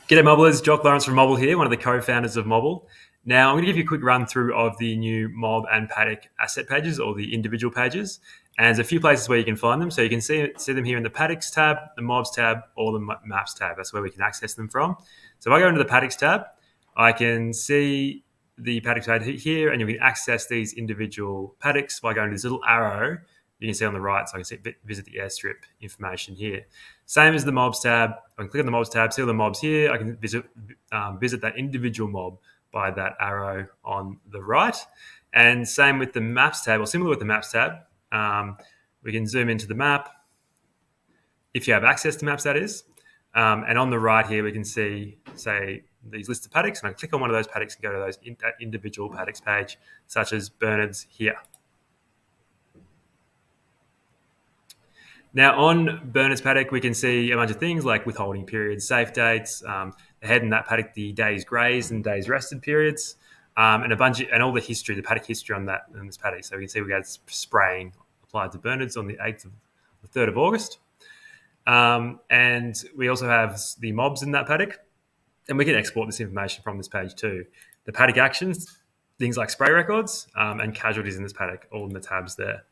G'day Mobblers, Jock Lawrence from Mobble here, one of the co-founders of Mobble. Now I'm going to give you a quick run through of the new mob and paddock asset pages, or the individual pages. And there's a few places where you can find them. So you can see them here in the paddocks tab, the mobs tab, or the maps tab. That's where we can access them from. So if I go into the paddocks tab, I can see the paddocks tab here, and you can access these individual paddocks by going to this little arrow you can see on the right. So I can see, visit the airstrip information here. Same as the mobs tab. I can click on the mobs tab, see all the mobs here. I can visit that individual mob by that arrow on the right. And same with the maps tab, or similar with the maps tab. We can zoom into the map, if you have access to maps, that is. And on the right here, we can see, say, these lists of paddocks. And I click on one of those paddocks and go to that individual paddocks page, such as Bernard's here. Now, on Bernard's paddock, we can see a bunch of things like withholding periods, safe dates, the head in that paddock, the days grazed and days rested periods, and all the history, the paddock history on this paddock. So we can see we got spraying applied to Bernard's on the 3rd of August. And we also have the mobs in that paddock, and we can export this information from this page too. The paddock actions, things like spray records, and casualties in this paddock, all in the tabs there.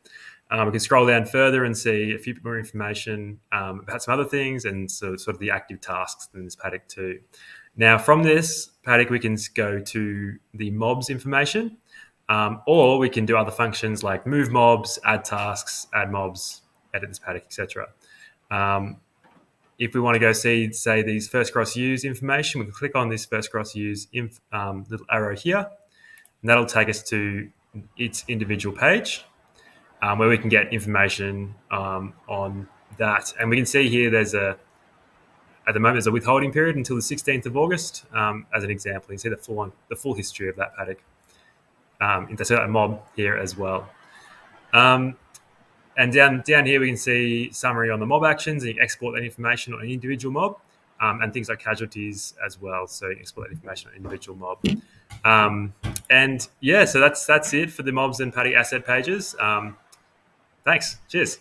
We can scroll down further and see a few more information about some other things, and sort of the active tasks in this paddock too. Now, from this paddock, we can go to the mobs information, or we can do other functions like move mobs, add tasks, add mobs, edit this paddock, etc. If we want to go see, say, these first cross use information, we can click on this first cross use little arrow here, and that'll take us to its individual page, where we can get information on that. And we can see here at the moment, there's a withholding period until the 16th of August, as an example. You can see the full history of that paddock. There's a mob here as well. And down here, we can see summary on the mob actions, and you can export that information on an individual mob, and things like casualties as well. So you can export that information on an individual mob. And yeah, so that's it for the mobs and paddock asset pages. Thanks. Cheers.